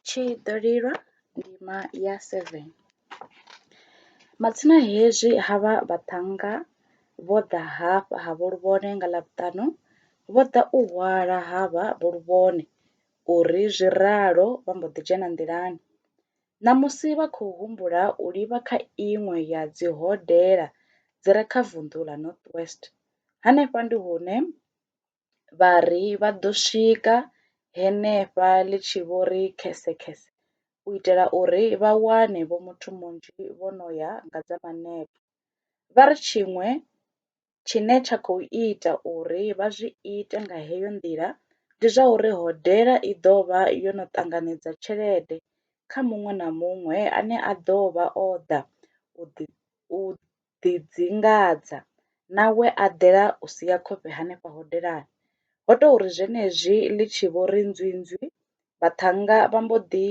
Tshi ḓo Lilwa Ndima ya 7. Matsina hezwi havha vhaṱhannga vho ḓa hafha ha Vho Luvhone nga Ḽavhuṱanu, vho ḓa u hwala havha Vho Luvhone uri zwi ralo vha mbo ḓi dzhena nḓilani. Ṋamusi vha khou humbula u livha kha iṅwe ya dzihodela dzi re kha vunḓu ḽa North West. Hanefha ndi hune vha ri vha ḓo swika henefha ḽi tshi vho ri khesekhese u itela uri vha wane vho muthu munzhi vho no ya nga dza manepo. Vha ri tshiṅwe tshine tsha khou ita uri vha zwi ite nga heyo nḓila ndi zwa uri hodela i ḓo vha yo no ṱanganedza tshelede kha muṅwe na muṅwe ane a ḓo vha o ḓa u ḓidzingadza nawe a ḓela u sia khofhe hanefha hodelani. Ho tou ri zwenezwi ḽi tshi vho ri nzwinzwi, vhaṱhannga vha mbo ḓi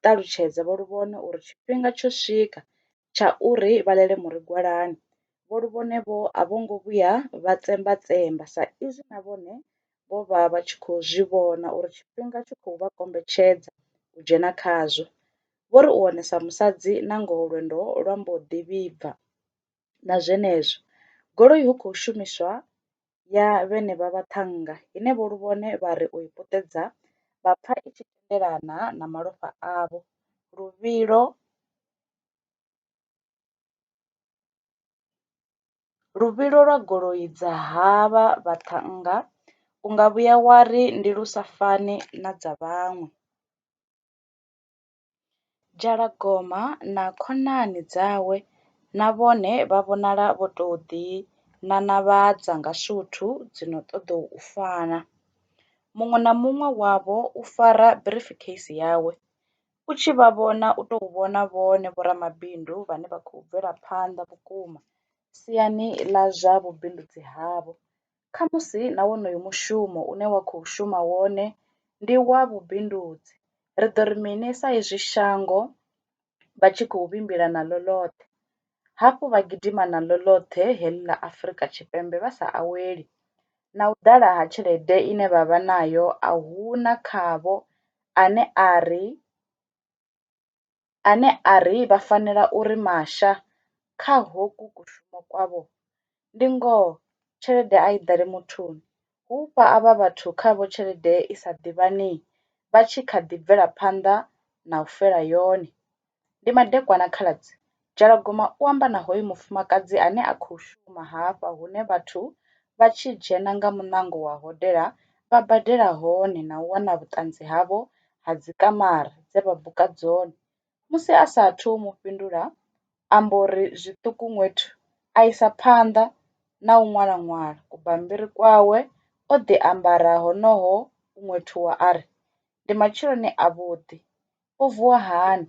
ṱalutshedza Vho Luvhone uri tshifhinga tsho swika tsha uri vha ḽele murigwalani. Vho Luvhone vho a vho ngo vhuya vha tsemba tsemba sa izwi na vhone vho vha vha tshi khou zwi vhona uri tshifhinga tshi khou vha kombetshedza u dzhena khazwo. Vho ri u wonesa musadzi na ngoho lwendo lwa mbo ḓi vhibva. Na zwenezwo goloi hu khou shumiswa ya vhenevha vhaṱhannga ine Vho Luvhone vha ri u i puṱedza vha pfa i tshi tendelana na malofha avho. Luvhilo lwa goloi dza havha vhaṱhannga u nga vhuya wa ri ndi lu sa fani na dza vhaṅwe. Jalagoma na khonani dzawe na vhone vha vhonala vho tou ḓi nanavhadza nga suthu dzi no ṱoḓa u fana. Muṅwe na muṅwe wavho u fara briefcase yawe. U tshi vha vhona u tou vhona vhone vhoramabindu vhane vha khou bvela phanḓa vhukuma siani ḽa zwa vhubindudzi havho. Khamusi na wonoyo mushumo une wa khou shuma wone ndi wa vhubindudzi, ri ḓo ri mini sa izwi shango vha tshi khou vhimbila naḽo ḽoṱhe, hafhu vha gidima naḽo ḽoṱhe heḽi ḽa Afrika Tshipembe vha sa aweli. Na u ḓala ha tshelede ine vha vha nayo a hu na khavho ane a ri vha fanela uri masha kha hoku kushumo kwavho. Ndi ngoho tshelede a i ḓali muthuni, hu fha avha vhathu khavho tshelede i sa ḓivhani vha tshi kha ḓi bvela phanḓa na u fela yone. Ndi madekwana khaladzi, Jalagoma u amba na hoyu mufumakadzi ane a khou shuma hafha hune vhathu vha tshi dzhena nga muṋango wa hodela vha badela hone na u wana vhuṱanzi havho ha dzikamara dze vha buka dzone. Musi a saathu mu fhindula, ambo ri zwiṱuku ṅwethu a isa phanḓa na u ṅwala kubammbiri kwawe o ḓi ambara honoho u ṅwethuwa a ri, ndi matsheloni a vhuḓi, u vuwa hani,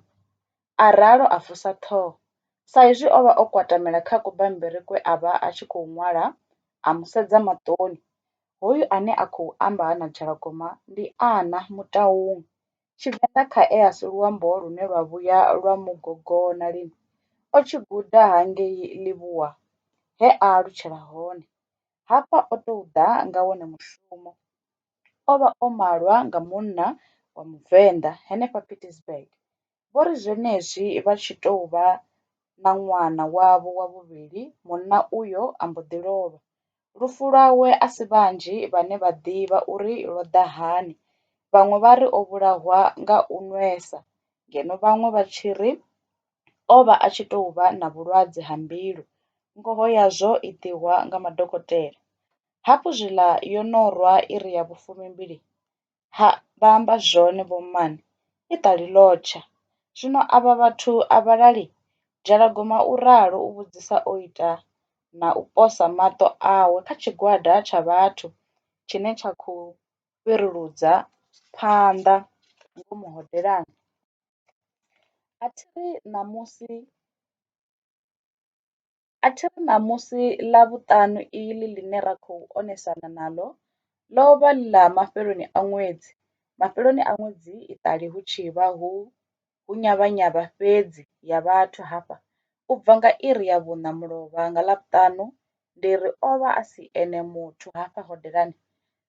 a ralo a vusa ṱhoho. Sa izwi o vha o kwatamela kha kubammbiri kwe a vha a tshi khou ṅwala, a musedza maṱoni. Hoyu ane a khou amba na Jalagoma ndi Ana Mutaung, Tshivenda khae a si luambo lune lwa vhuya lwa mugogona lini. O tshi guda hangei Livhuwa he a alutshela hone. Hafha o tou ḓa nga wone mushumo. O vha o malwa nga munna wa Muvenḓa henefha Pietersburg. Vho ri zwenezwi vha tshi tou vha na ṅwana wavho wa vhuvhili munna uyo a mbo ḓi lovha. Lufu lwawe a si vhanzhi vhane vha ḓivha uri lwo ḓa hani. Vhaṅwe vha ri o vhulawa nga u nwesa ngeno vhaṅwe vha tshi ri o vha a tshi tou vha na vhulwadze ha mbilu, ngoho yazwo i ḓihwa nga madokotela. Hafhu zwiḽa yo no rwa iri ya vhu12, ha vha amba zwone vho mmane, i ṱali ḽotsha. Zwino avha vhathu a vha lali, Jalagoma u ralo u vhudzisa o ita na u posa maṱo awe kha tshigwada tsha vhathu tshine tsha khou fhiruludza phanḓa ngomu hodelani. A thi ri ṋamusi ḽavhuṱanu iḽi ḽine ra khou onesana naḽo ḽo vha ḽi ḽa mafheloni a ṅwedzi. Mafheloni a ṅwedzi iṱali hu tshi vha hu nyavhanyavha fhedzi ya vhathu hafha. U bva nga iri ya vhuṋa mulovha nga Ḽavhuṱanu ndi ri o vha a si ene muthu hafha hodelani.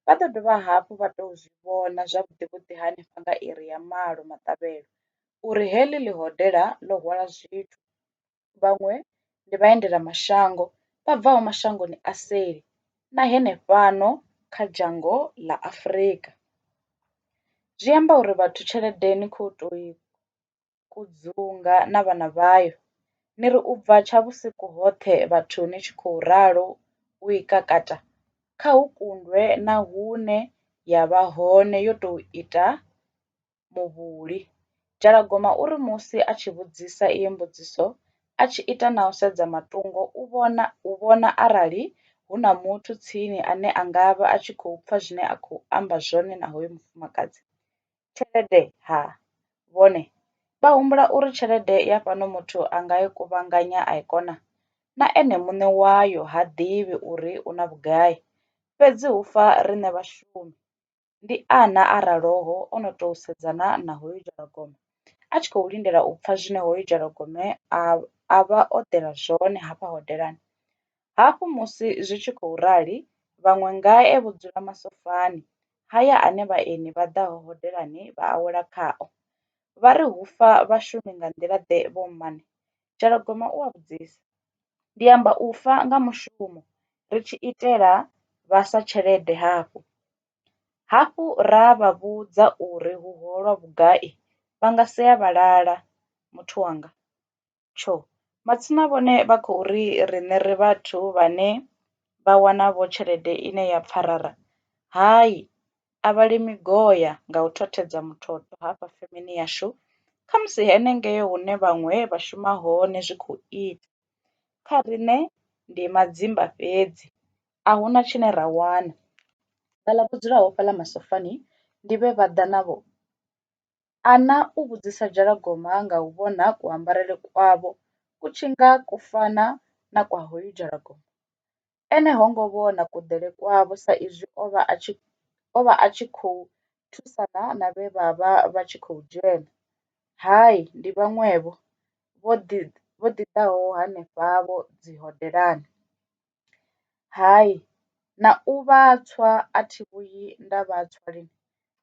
Vha ḓo dovha hafhu vha tou zwi vhona zwavhuḓi vhuḓi hanefha nga iri ya malo maṱavhelo uri heḽi ḽi hodela ḽo hwala zwithu. Vhaṅwe ndi vhaendela mashango vha bvaho mashangoni a seli na henefhano kha dzhango ḽa Afrika. Zwi amba uri vhathu tshelede ni khou tou i kudzunga na vhana vhayo. Ni ri u bva tsha vhusiku hoṱhe vhathu ni tshi khou ralo u i kakata kha hu kundwe na hune ya vha hone yo tou ita muvhuli. Jalagoma uri musi a tshi vhudzisa iyo mbudziso a tshi ita na u sedza matungo u vhona arali hu na muthu tsini ane a nga vha a tshi khou pfha zwine a khou amba zwone na hoyo mufumakadzi. Tshelede ha, vhone vha humbula uri tshelede ya fhano muthu a nga i kuvhanganya a i kona, na ene muṋe wayo ha ḓivhi uri u na vhugai. Fhedzi hu fa riṋe vhashumi, ndi ana a raloho o no tou sedzana na hoyu jalagoma a tshi khou lindela u pfha zwine hoyu jalagome a vha o ḓela zwone hafha hodelani. Hafhu musi zwi tshi khou rali vhaṅwe ngae vho dzula masofani haya ane vhaeni vha ḓaho hodelani vha awela khao. Vha ri hu fa vhashumi nga nḓila ḓe vho mmane, jalagoma u a vhudzisa. Ndi amba u fa nga mushumo ri tshi itela vhasa tshelede hafhu. Hafhu ra vha vhudza uri hu holwa vhugai vha nga sea vha lala muthu wanga. Tsho, matsina vhone vha khou ri riṋe ri vhathu vhane vha wana vho tshelede ine ya pfarara. Hai, a vha limi goya nga u thothedza muthotho hafha femeni yashu khamusi henengei hune vhaṅwe vha shuma hone zwi khou ita. Kha riṋe ndi madzimba fhedzi a huna tshine ra wana. Vhaḽa vho dzulaho fhaḽa masofani ndi vhe vha ḓa navho. Ana u vhudzisa jalagoma nga u vhona kuambarele kwavho ku tshi nga ku fana na kwa hoyu jalagoma. Ene ho ngo vhona kuḓele kwavho sa izwi o vha a tshi khou thusana na vhe vha vha vha tshi khou dzhena. Hai, ndi vhaṅwevho vho ḓi ḓaho hanefhavho dzi hodelani. Hai, na u vha tswa a thi vhuyi nda vha tswa lini.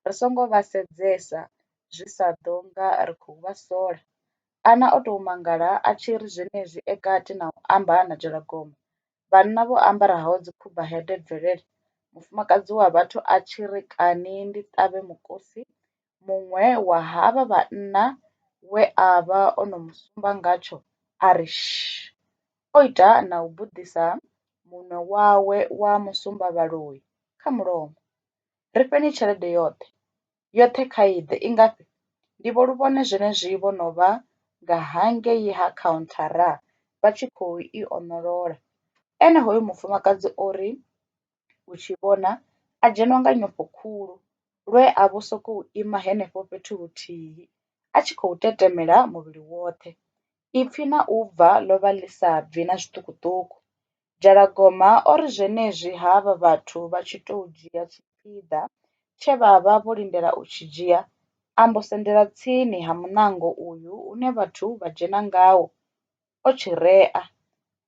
Ri songo vha sedzesa zwi sa ḓo nga ri khou vha sola. Ana o tou mangala a tshi ri zwenezwi e kati na u amba na jalagoma. Vhanna vho ambaraho dzi khubahead bvelele. Mufumakadzi wa vhathu a tshi ri kani ndi ṱavhe mukosi. Muṅwe wa havha vhanna we a vha o no musumba ngatsho a ri shh, o ita na u buḓisa munwe wawe wa musumbavhaloi kha mulomo. Ri fheni tshelede yoṱhe, yoṱhe kha i ḓe i ngafhi? Ndi vho luvhone zwenezwi vho no vha nga hangei ha khauntharani vha tshi khou i onolola. Ene hoyu mufumakadzi o ri u tshi vhona a dzhenwa nga nyofho khulu lwe a vho sokou ima henefho fhethu huthihi a tshi khou tetemela muvhili woṱhe. Ipfhi na u bva ḽo vha ḽi sa bvi na zwiṱukuṱuku. Jalagoma o ri zwenezwi havha vhathu vha tshi tou dzhia tshipiḓa tshe vha vha vho lindela u tshi dzhia, a mbo sendela tsini ha muṋango uyu une vhathu vha dzhena ngawo, o tshi rea.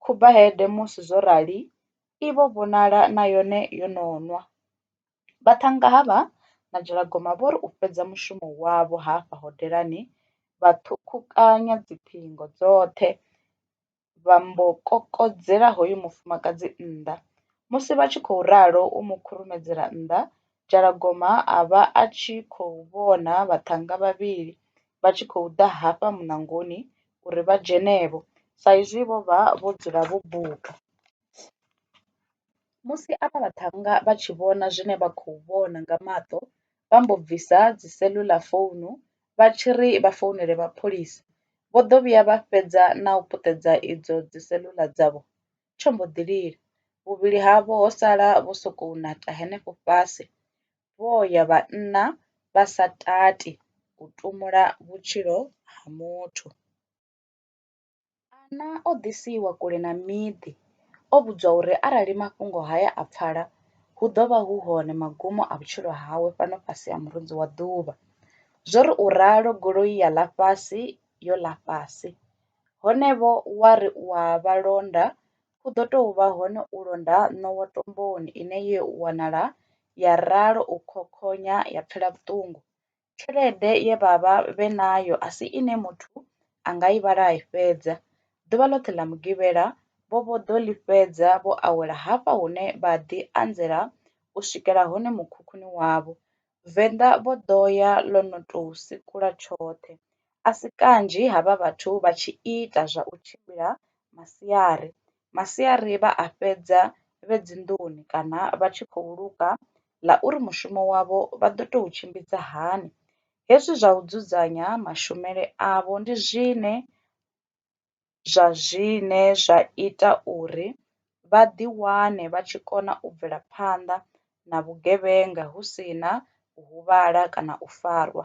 Khubahead musi zwo rali i vho vhonala na yone yo no nwa. Vhaṱhannga havha na jalagoma vho ri u fhedza mushumo wavho hafha hodelani vha ṱhukhukanya dziphingo dzoṱhe vha mbo kokodzela hoyu mufumakadzi nnḓa. Musi vha tshi khou ralo u mu khurumedzela nnḓa, jalagoma a vha a tshi khou vhona vhaṱhannga vhavhili vha tshi khou ḓa hafha muṋangoni uri vha dzhenevho sa izwi vho vha vho dzula vho buka. Musi avha vhaṱhannga vha tshi vhona zwine vha khou vhona nga maṱo, vha mbo bvisa dzi seḽuḽa founu vha tshi ri vha founele mapholisa. Vho ḓo vhuya vha fhedza na u puṱedza idzo dzi seḽuḽa dzavho, tsho mbo ḓi lila. Vhuvhili havho ho sala vho sokou nata henefho fhasi, vho ya vhanna vha sa tati u tumula vhutshilo ha muthu. Ana o ḓisiwa kule na miḓi o vhudzwa uri arali mafhungo haya a pfala hu ḓo vha hu hone magumo a vhutshilo hawe fhano fhasi ha murunzi wa ḓuvha. Zwo ri u ralo goloi ya ḽa fhasi yo ḽa fhasi. Honevho wa ri wa vha londa hu ḓo tou vha hone u londa ṋowa tomboni ine ye u wanala ya ralo u khokhonya ya pfela vhuṱungu. Tshelede ye vha vha vhe nayo a si ine muthu a nga i vhala a i fhedza. Ḓuvha ḽoṱhe ḽa mugivhela vho ḓo ḽi fhedza vho awela hafha hune vha ḓi anzela u swikela hone mukhukhuni wavho. Venḓa vho ḓo ya ḽo no tou sikula tshoṱhe. A si kanzhi havha vhathu vha tshi ita zwa u tshimbila masiari. Masiari vha a fhedza vhe dzinḓuni kana vha tshi khou luga ḽa uri mushumo wavho vha ḓo tou tshimbidza hani. Hezwi zwa u dzudzanya mashumele avho ndi zwine zwa ita uri vha ḓiwane vha tshi kona u bvela phanḓa na vhugevhenga hu si na u huvhala kana u farwa.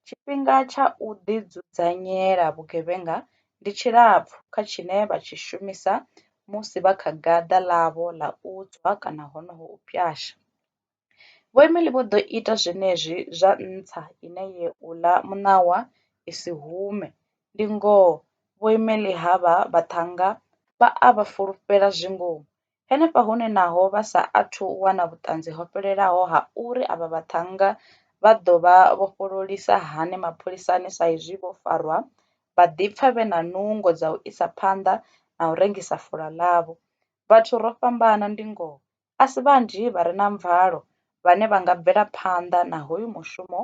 Tshifhinga tsha u ḓidzudzanyela vhugevhenga ndi tshilapfu kha tshine vha tshi shumisa musi vha kha gaḓa ḽavho ḽa u tswa kana honoho u pwasha. Vho Emily vho ḓo ita zwenezwi zwa ntswa ine ye u ḽa muṋawa i si hume. Ndi ngoho Vho Emily havha vhaṱhannga vha a vha fulufhela zwingomu, henefha hune naho vha sa athu u wana vhuṱanzi ho fhelelaho ha uri avha vhaṱhannga vha ḓo vha vhofhololisa hani mapholisani sa izwi vho farwa vha ḓi pfa vhe na nungo dza u isa phanḓa na u rengisa fula ḽavho. Vhathu ro fhambana ndi ngoho, a si vhanzhi vha re na mvalo vhane vha nga bvela phanḓa na hoyu mushumo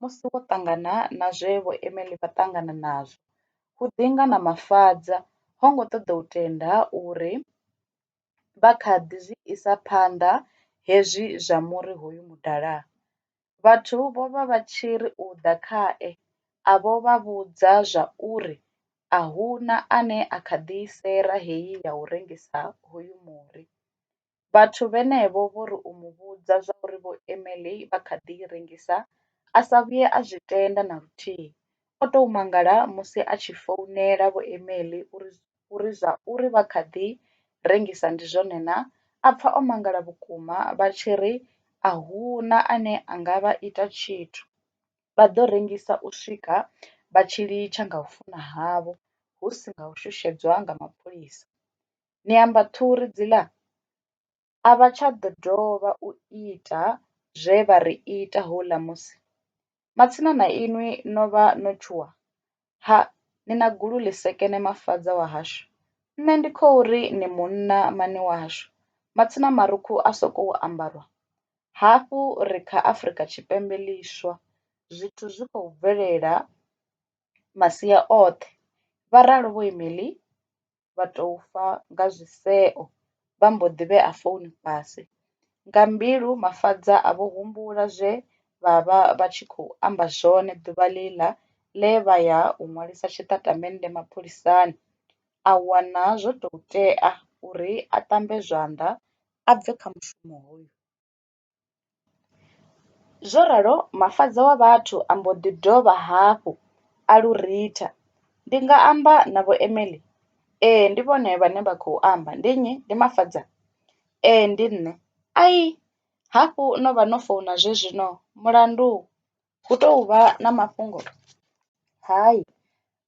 musi wo ṱangana na zwe Vho Emily vha ṱangana nazwo. Khudinga na Mafadza ho ngo ṱoḓa u tenda uri vha kha ḓi zwi isa phanḓa hezwi zwa muri hoyu mudala. Vhathu vho vha vha tshi ri u ḓa khae a vho vha vhudza zwa uri a hu na ane a kha ḓi sera heyi ya u rengisa hoyu muri. Vhathu vhenevho vho ri u mu vhudza zwa uri Vho Emily vha kha ḓi rengisa a sa vhuye a zwi tenda na luthihi. O tou mangala musi a tshi founela Vho Emily uri zwa uri vha kha ḓi rengisa ndi zwone na, a pfa o mangala vhukuma vha tshi ri a hu na ane a nga vha ita tshithu. Vha ḓo rengisa u swika vha tshi litsha nga u funa havho hu si nga u shushedzwa nga mapholisa. Ni amba ṱhuri dziḽa a vha tsha ḓo dovha u ita zwe vha ri ita houḽa musi. Matsina na inwi no vha no tshuwa, ha ni na gulu ḽi sekene Mafadza wa hashu. Nṋe ndi khou ri ni munna mani washu, matsina marukhu a sokou ambarwa. Hafhu ri kha Afrika Tshipembe ḽiswa, zwithu zwi khou bvelela masia oṱhe. Vha ralo Vho Emily vha tou fa nga zwiseo vha mbo ḓi vhea founu fhasi. Nga mbilu Mafadza a vho humbula zwe vha vha vha tshi khou amba zwone ḓuvha ḽiḽa ḽe vha ya u ṅwalisa tshitatamennde mapholisani, a wana zwo tou tea uri a ṱambe zwanḓa a bve kha mushumo hoyu. Zwo ralo Mafadza wa vhathu a mbo ḓi dovha hafhu a luritha. Ndi nga amba na Vho Emily? Ee, ndi vhone vhane vha khou amba. Ndi nnyi? Ndi Mafadza? Ee, ndi nṋe. Ai, hafhu no vha no founa zwezwino, mulandu hu tou vha na mafhungo? Hai,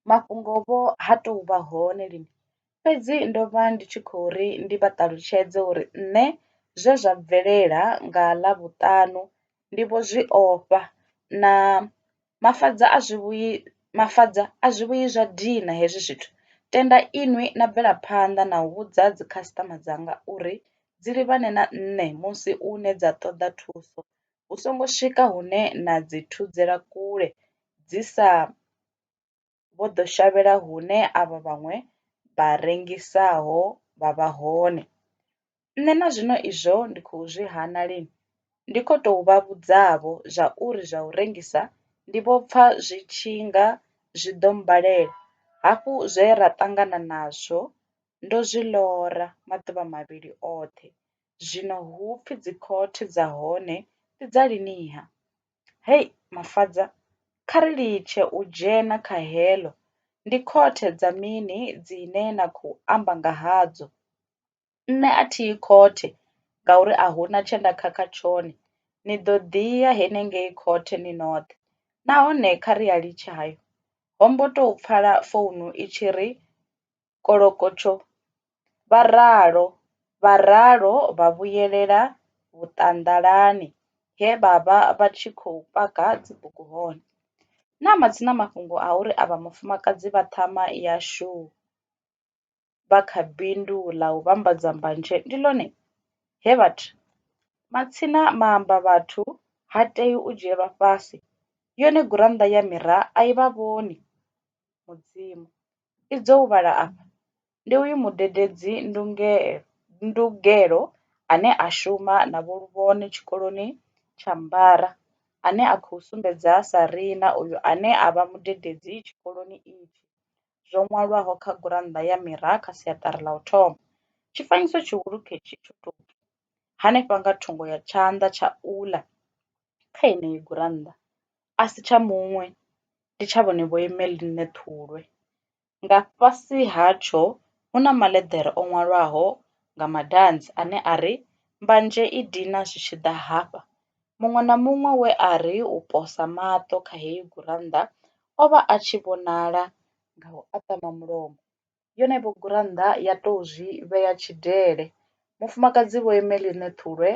mafhungo vho ha tou vha hone lini, fhedzi ndo vha ndi tshi khou ri ndi vha ṱalutshedze uri nṋe zwe zwa bvelela nga ḽavhuṱanu ndi vho zwi ofha na Mafadza a zwi vhuyi zwa dina hezwi zwithu. Tenda inwi na bvela phanḓa na u vhudza dzi khasiṱama dzanga uri dzi livhane na nṋe musi une dza ṱoḓa thuso, hu songo swika hune na dzi thudzela kule dzi sa vho ḓo shavhela hune avha vhaṅwe vha rengisaho vha vha hone. Nṋe na zwino izwo ndi khou zwi hana lini, ndi khou tou vha vhudzavho zwa uri zwa u rengisa ndi vho pfa zwi tshi nga zwi ḓo mmbalela, hafhu zwe ra ṱangana nazwo ndo zwi ḽora maḓuvha mavhili oṱhe. Zwino hu pfi dzi khothe dza hone ndi dza liniha. Hei Mafadza, kha ri litshe u dzhena kha heḽo. Ndi khothe dza mini dzine na khou amba nga hadzo? Nṋe a thiyi khothe ngauri a huna tshe nda khakha tshone. Ni ḓo ḓi ya henengei khothe ni noṱhe, nahone kha ri a litshe hayo. Ho mbo tou pfala founu i tshi ri kolokotsho. Vha ralo vha vhuyelela vhuṱanḓalani. he vhavha vha tshi khou paka dzibugu hone. Na matsina mafhungo a uri avha mufumakadzi vha ṱhama yashu vha kha bindu ḽa u vhambadza mbanzhe ndi ḽone? He vhathu matsina maamba vhathu ha tei u dzhielwa fhasi, yone gurannḓa ya mira a i vha vhoni. Mudzimu idzo u vhala afha ndi uyu mudededzi ndugelo ane a shuma na vho Luvhone tshikoloni tsha Mbara, ane a khou sumbedza sa riina uyu ane a vha mudededzi tshikoloni itshi. Zwo ṅwalwaho kha gurannḓa ya mira kha siaṱari ḽa u thoma. Tshifanyiso tshihulu khetshi tsho tou hanefha nga thungo ya tshanḓa tsha uḽa kha yeneyi gurannḓa, a si tsha muṅwe, ndi tsha vhone vho Emeline Ṱhulwe. Nga fhasi hatsho hu na maḽeḓere o ṅwalwaho nga madanzi ane a ri mbanzhe i dina zwi tshi ḓa hafha. Muṅwe na muṅwe we a ri u posa maṱo kha heyi gurannḓa o vha a tshi vhonala nga u aṱama mulomo. Yone vho gurannḓa ya tou zwi vhea tshidele. Mufumakadzi vho Emeline Ṱhulwe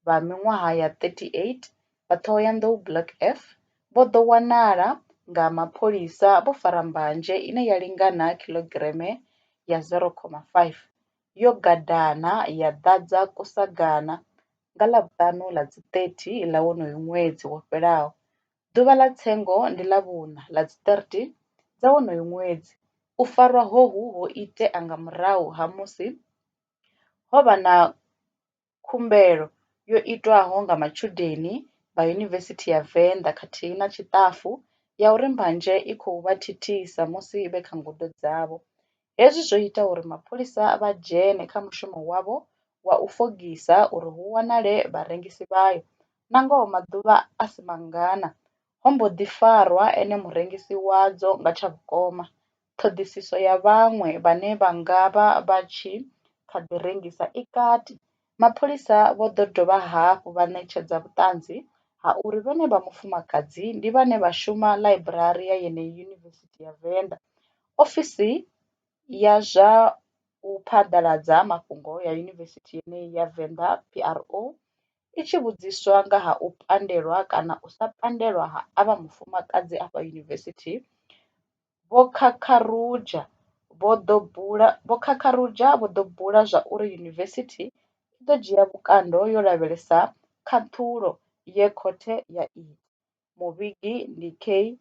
vha miṅwaha ya 38 vha Thohoyanḓou Black F vho ḓo wanala nga mapholisa vho fara mbanzhe ine ya lingana kilogreme ya 0,5 yo gadana ya ḓadza kusagana nga ḽavhuṱanu ḽa dzi 30 ḽa wonoyo ṅwedzi wo fhelaho. Ḓuvha ḽa tsengo ndi ḽa vhuṋa ḽa dzi 30 dza wonoyo ṅwedzi. U farwa hohu ho itea nga murahu ha musi ho vha na khumbelo yo itwaho nga matshudeni vha Yunivesithi ya Venḓa khathihi na tshiṱafu ya uri mbanzhe i khou vha thithisa musi vhe kha ngudo dzavho. Hezwi zwo ita uri mapholisa vha dzhene kha mushumo wavho wa u fogisa uri hu wanale vharengisi vhayo. Na ngoho maḓuvha a si mangana ho mbo ḓi farwa ene murengisi wadzo nga tsha vhukoma. Ṱhoḓisiso ya vhaṅwe vhane vha nga vha vha tshi kha ḓi rengisa i kati. Mapholisa vho ḓo dovha hafhu vha ṋetshedza vhuṱanzi ha uri vhone vha mufumakadzi ndi vhane vha shuma ḽaiburari ya yeneyi Yunivesithi ya Venḓa. Ofisi ya zwa u phaḓaladza mafhungo ya Yunivesithi yeneyi ya Venḓa PRO i tshi vhudziswa nga ha u pandelwa kana u sa pandelwa ha avha mufumakadzi afha yunivesithi, Vho Kakarudzha vho ḓo bula zwa uri yunivesithi i ḓo dzhia vhukando yo lavhelesa khaṱhulo ye khothe ya ita. Muvhigi ndi K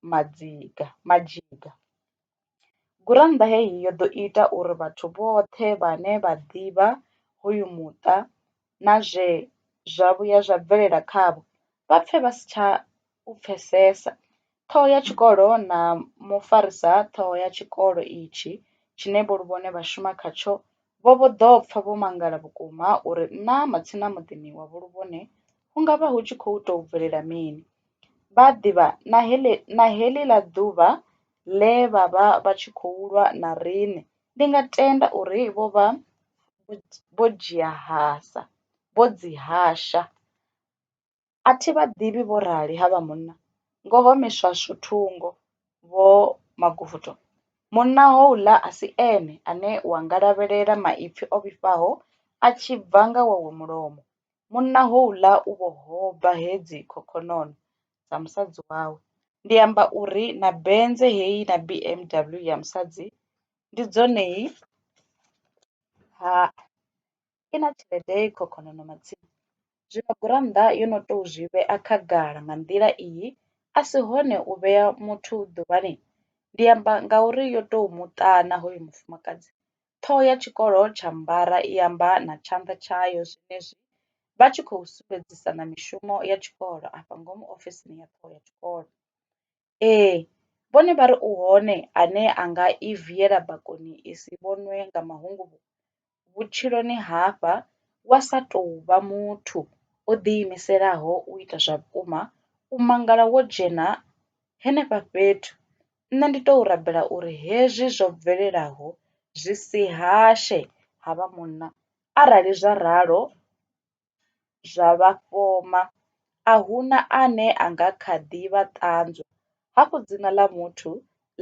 Majiga. Gurannḓa heyi yo ḓo ita uri vhathu vhoṱhe vhane vha ḓivha hoyu muṱa na zwe zwa vhuya zwa bvelela khavho vha pfe vha si tsha u pfesesa. Ṱhoho ya tshikolo na mufarisa ṱhoho ya tshikolo itshi tshine Vho Luvhone vha shuma khatsho vho ḓo pfa vho mangala vhukuma uri na matsina muḓini wa Vho Luvhone hu nga vha hu tshi khou tou bvelela mini. Vha ḓivha na heḽi ḽa ḓuvha ḽe vha vha vha tshi khou lwa na riṋe ndi nga tenda uri vho vha vho dzi hasha. A thi vha ḓivhi vho rali havha munna, ngoho miswaswo thungo, Vho Maguvuto. Munna houḽa a si ene ane wa nga lavhelela maipfi o vhifhaho a tshi bva nga wawe mulomo. Munna houḽa u vho hoba hedzi khokhonono dza musadzi wawe. Ndi amba uri na benze heyi na BMW ya musadzi ndi dzonei ha i na tshelede heyi khokhonono matsina. Zwino gurannḓa yo no tou zwi vhea khagala nga nḓila iyi a si hone u vhea muthu ḓuvhani. Ndi amba ngauri yo tou muṱana hoyu mufumakadzi. Ṱhoho ya tshikolo tsha Mbara i amba na tshanḓa tshayo zwenezwi vha tshi khou sumbedzisa na mishumo ya tshikolo afha ngomu ofisini ya ṱhoho ya tshikolo. Ee, vhone vha ri u hone ane a nga i viela bakoni i si vhonwe nga mahungu vhutshiloni hafha wa sa tou vha muthu o ḓiimiselaho u ita zwa vhukuma, u mangala wo dzhena henefha fhethu. Nṋe ndi tou rabela uri hezwi zwo bvelelaho zwi si hashe havha munna. Arali zwa ralo zwa vha fhoma, a hu na ane a nga kha ḓi vha ṱanzwa. Hafhu dzina ḽa muthu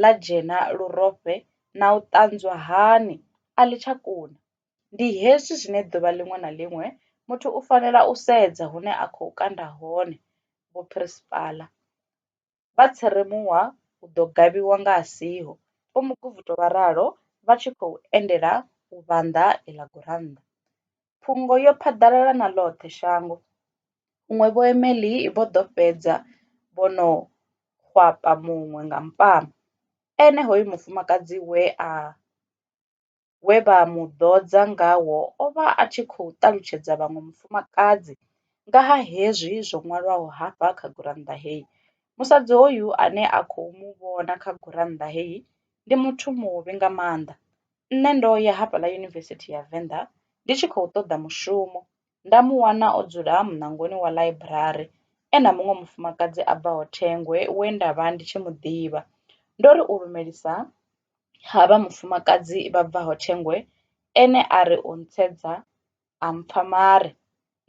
ḽa dzhena lurofhe na u ṱanzwa hani a ḽi tsha kuna. Ndi hezwi zwine ḓuvha ḽiṅwe na ḽiṅwe Muthu u fanela u sedza hune a khou kanda hone vho phiriసిpaḽa vha tsheremuwa u ḓo gavhiwa nga a siho, vho muguvhuto vha ralo vha tshi khou endela u vhanḓa iḽa gurannḓa. Phungo yo phaḓalala na ḽoṱhe shango, huṅwe vho Emily vho ḓo fhedza vho no hwapa muṅwe nga mpama, ene hoyu mufumakadzi we vha mu ḓodza ngawo o vha a tshi khou ṱalutshedza vhaṅwe mufumakadzi nga ha hezwi zwo ṅwalwaho hafha kha gurannḓa heyi. Musadzi hoyu ane a khou mu vhona kha gurannḓa heyi ndi muthu muvhi nga maanḓa. Nṋe ndo ya hafhaḽa yunivesithi ya Venḓa ndi tshi khou ṱoḓa mushumo nda mu wana o dzula muṋangoni wa ḽaiburari na muṅwe mufumakadzi a bvaho Thengwe we nda vha ndi tshi mu ḓivha. Ndo ri u lumelisa havha mufumakadzi vha bvaho Thengwe ene a ri u ntsedza a mpha mare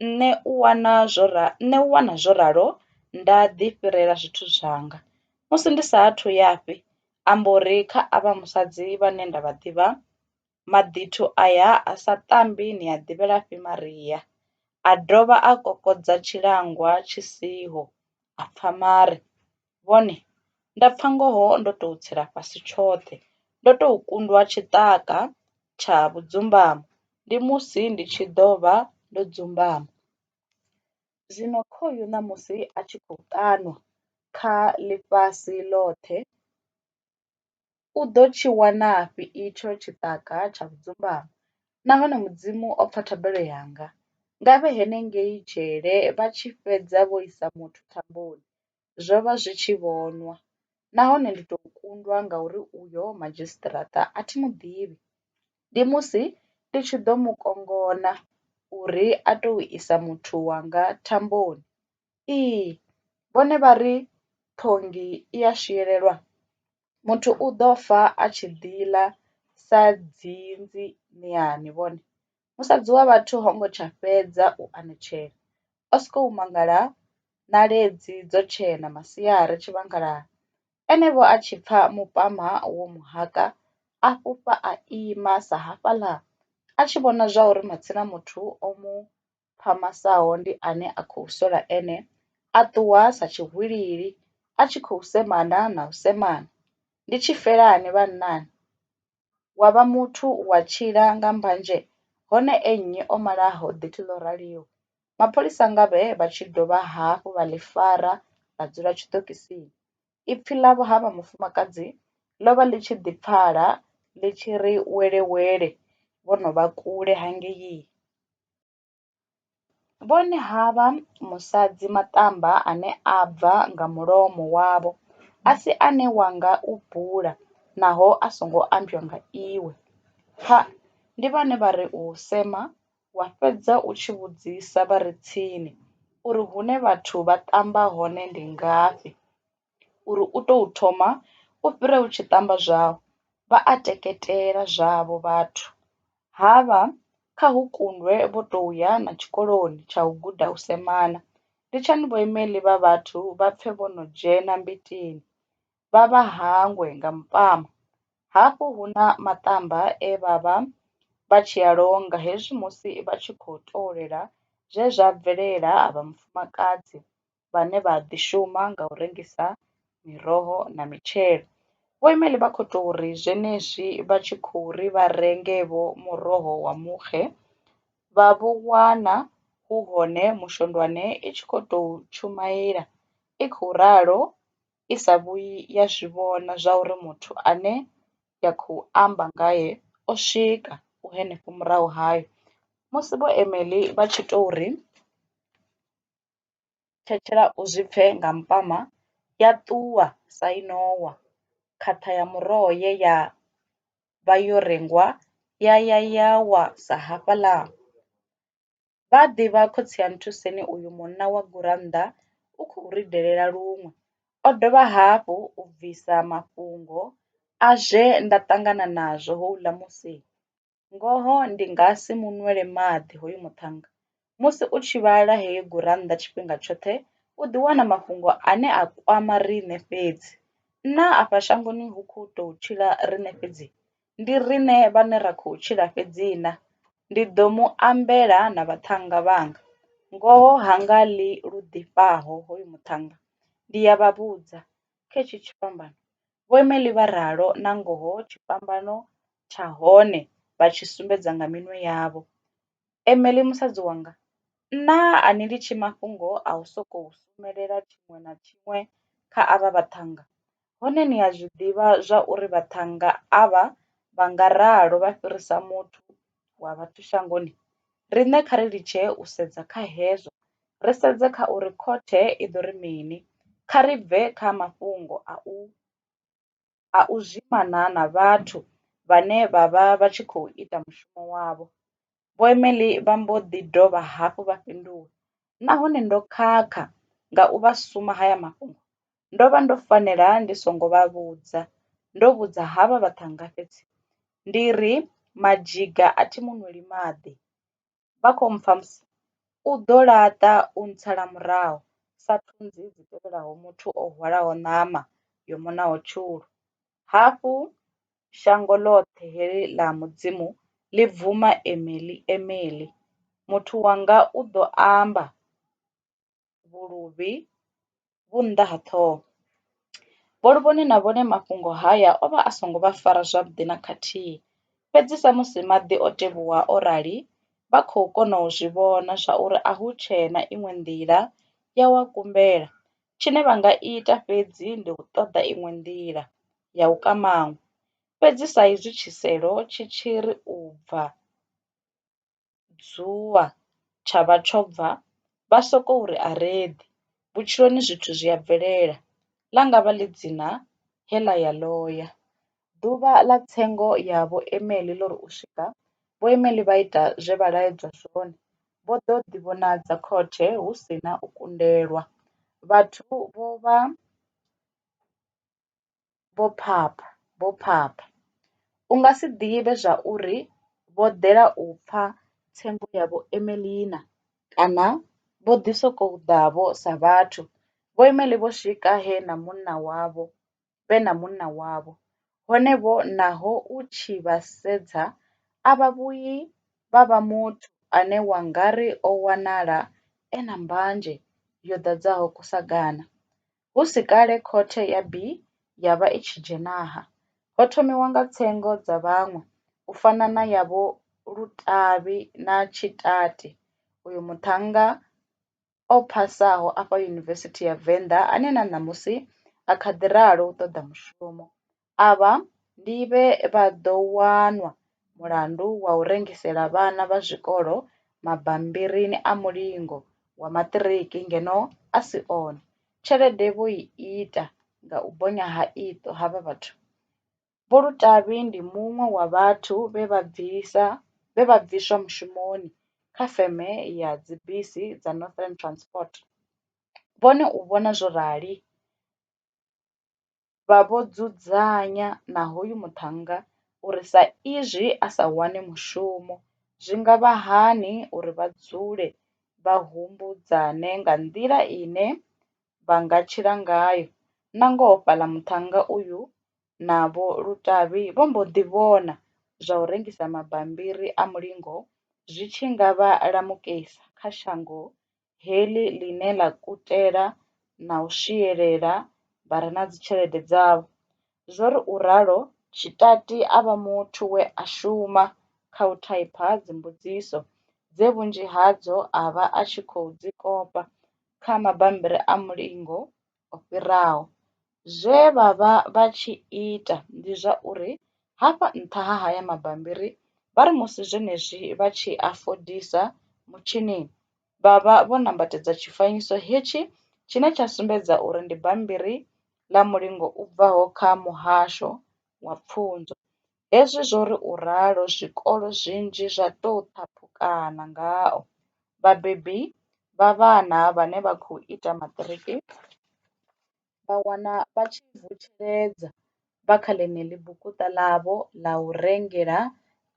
nṋe u wana zwo ralo nda ḓi fhirela zwithu zwanga. Musi ndi saathu yafhi ambori kha avha musadzi vhane nda vha ḓivha, maḓithu aya a sa ṱambi ni a ḓivhela fhi Maria, a dovha a kokodza tshilangwa tshi siho a pfa mare. Vhone nda pfa ngoho ndo tou tsela fhasi tshoṱhe, ndo tou kundwa tshiṱaka tsha vhudzumbamo ndi musi ndi tshi ḓo vha ndo dzumbama. Zwino khoyu ṋamusi a tshi khou ṱanwa kha ḽifhasi ḽoṱhe, u ḓo tshi wanafhi itsho tshiṱaka tsha vhudzumbamo? Nahone Mudzimu o pfa thabelo yanga, ngavhe henengei dzhele vha tshi fhedza vho isa muthu thamboni zwo vha zwi tshi vhonwa, nahone ndi tou kundwa ngauri uyo madzhisiṱiraṱa a thi mu ḓivhi. Ndi musi ndi tshi ḓo mu kongona uri a tou isa muthu wanga thamboni. Vhone vha ri phongi i ya swielelwa, muthu u ḓo fa a tshi ḓiḽa sa dzinzi niyani. Vhone musadzi wa vhathu ho ngo tsha fhedza u anetshela, o sokou mangala ṋaledzi dzo tshena masiari tshivhangalani. Enevho a tshi pfa mupama wo muhaka a fhufha a ima sa hafhaḽa, a tshi vhona zwa uri matsina muthu o mu phamasaho ndi ane a khou sola ene, a ṱuwa sa tshihwilili a tshi khou semana na u semana. Ndi tshi felani vhannani, wa vha muthu wa tshila nga mbanzhe, hone ennyi o malaho ḓithi ḽo raliho. Mapholisa ngavhe vha tshi dovha hafhu vha ḽi fara ḽa dzula tshiṱokisini. Ipfhi ḽavho havha mufumakadzi ḽo vha ḽi tshi ḓi pfala ḽi tshi ri wele wele vho no vha kule hangei. Vhone havha musadzi maṱamba ane a bva nga mulomo wavho a si ane wanga u bula naho a songo ambiwa nga iwe. Ndi vhane vha ri u sema wa fhedza u tshi vhudzisa vha re tsini uri hune vhathu vha ṱamba hone ndi ngafhi, uri u tou thoma u fhire u tshi ṱamba zwau. Vha a teketela zwavho vhathu havha kha hu kundwe vho tou ya na tshikoloni tsha u guda u semana. Ndi tshani vho Emily vha vhathu vha pfe vho no dzhena mbitini, vha vha hangwe nga mpama. Hafhu hu na maṱamba e vha tshi a longa hezwi musi vha tshi khou tovholela zwe zwa bvelela vha mufumakadzi vhane vha ḓi shuma nga u rengisa miroho na mitshelo. Vho Emily vha khou tou ri zwenezwi vha tshi khou ri vha renge vho muroho wa muxe, vha vho wana hu hone mushondwane i tshi khou tou tshumaila i khou ralo i sa vhuyi ya zwi vhona zwa uri muthu ane ya khou amba ngaye o swika u henefho murahu hayo. Musi vho Emily vha tshi tou ri thetshela u zwi pfe nga mpama ya ṱuwa sa i nowa, khaṱha ya muroho ye ya vha yo rengwa ya wa sa hafhaḽa. Vha ḓivha khotsi ya nthuseni uyu munna wa gurannḓa u khou ri dalela luṅwe. O dovha hafhu u bvisa mafhungo a zwe nda ṱangana nazwo houḽa musi. Ngoho ndi nga si mu nwele maḓi hoyu muṱhannga. Musi u tshi vhala heyi gurannḓa tshifhinga tshoṱhe u ḓi wana mafhungo ane a kwama riṋe fhedzi. Nṋa afha shangoni hu khou tou tshila riṋe fhedzi, ndi riṋe vhane ra khou tshila fhedzi na. ndi ḓo mu ambela na vhaṱhannga vhanga. Ngoho hanga ḽi luḓifhaho hoyu muṱhannga, ndi ya vha vhudza, kha hetshi tshifhambano, vho Emily vha ralo na ngoho tshifhambano tsha hone vha tshi sumbedza nga minwe yavho. Emily musadzi wanga, naa a ni litshi mafhungo a u sokou sumelela tshiṅwe na tshiṅwe kha avha vhaṱhannga? Hone ni a zwi ḓivha zwa uri vhaṱhannga avha vha nga ralo vha fhirisa muthu wa vhathu shangoni? Riṋe kha ri litshe u sedza kha hezwo, ri sedze kha uri khothe i ḓo ri mini. Kha ri bve kha mafhungo a u zwimana na vhathu vhane vha vha vha tshi khou ita mushumo wavho. Vho Emily vha mbo ḓi dovha hafhu vha fhindula, nahone ndo khakha nga u vha suma haya mafhungo. Ndo vha ndo fanela ndi songo vha vhudza, ndo vhudza havha vhaṱhannga fhedzi. Ndi ri Majiga a thi mu nweli maḓi, vha khou mpfa musi? U ḓo laṱa u ntsala murahu sa thunzi dzi tevhelaho muthu o hwalaho ṋama yo monaho tshulu. Hafhu shango ḽoṱhe heḽi ḽa mudzimu ḽi bvuma Emily, Emily. Muthu wanga u ḓo amba vhuluvhi vhu nnḓa ha ṱhoho. Vho Luvhone na vhone mafhungo haya o vha a songo vha fara zwavhuḓi na khathihi, fhedzi sa musi maḓi o tevhuwa o rali, vha khou kona u zwi vhona zwa uri a hu tshena iṅwe nḓila ya u a kumbela. Tshine vha nga ita fhedzi ndi u ṱoḓa iṅwe nḓila ya u ka maṅwe. Fhedzi sa izwi tshiselo tshi tshi ri u bva dzua tsha vha tsho bva, vha sokou ri a reḓi. Vhutshiloni zwithu zwi a bvelela, ḽa nga vha ḽi dzina heḽa ya ḽoya. Ḓuvha ḽa tsengo ya Vho Emily ḽo ri u swika, Vho Emily vha ita zwe vha laedzwa zwone, vho ḓo ḓivhonadza khothe hu si na u kundelwa. Vhathu vho vha vho phapha. U nga si ḓivhe zwa uri vho ḓela u pfa tsengo ya Vho Emily na, kana vho ḓi sokou ḓa vho sa vhathu. Vho Emily vho swika he na munna wavho, honevho naho u tshi vha sedza a vha vhuyi vha vha muthu ane wa nga ri o wanala e na mbanzhe yo ḓadzaho kusagana. Hu si kale khothe ya B ya vha i tshi dzhenaha, ho thomiwa nga tsengo dza vhaṅwe, u fana na ya Vho Lutavhi na Tshitati, uyu muṱhannga o phasaho afha Yunivesithi ya Venḓa ane na ṋamusi a kha ḓi ralo u ṱoḓa mushumo. Avha ndi vhe vha ḓo wanwa mulandu wa u rengisela vhana vha zwikolo mabambirini a mulingo wa maṱiriki ngeno a si one. Tshelede vho i ita nga u bonya ha iṱo havha vhathu. Vho Lutavhi ndi muṅwe wa vhathu vhe vha bviswa mushumoni kha feme ya dzibisi dza Northern Transport. Vhone u vhona zwo rali, vha vho dzudzanya na hoyu muṱhannga uri sa izwi a sa wane mushumo, zwi nga vha hani uri vha dzule vha humbudzane nga nḓila ine vha nga tshila ngayo. Na ngoho fhaḽa muṱhannga uyu na Vho Lutavhi vho mbo ḓi vhona zwa u rengisa mabambiri a mulingo zwi tshi nga vha lamukesa kha shango heḽi ḽine ḽa kutela na u swielela vha re na dzitshelede dzavho. Zwo ri u ralo, Tshitati a vha muthu we a shuma kha u thaipha dzimbudziso dze vhunzhi hadzo a vha a tshi khou dzi kopa kha mabambiri a mulingo o fhiraho. Zwe vha vha vha tshi ita ndi zwa uri hafha nṱha ha haya mabambiri, vha ri musi zwenezwi vha tshi a fodisa mutshini, vha vha vho nambatedza tshifanyiso hetshi tshine tsha sumbedza uri ndi bambiri ḽa mulingo u bvaho kha muhasho wa pfunzo. Hezwi zwo ri u ralo, zwikolo zwinzhi zwa tou ṱhaphukana ngao. Vhabebi vha vhana vhane vha khou ita maṱiriki vha wana vha tshi vutheledza vha kha ḽeneḽi bukuṱa ḽavho ḽa u rengela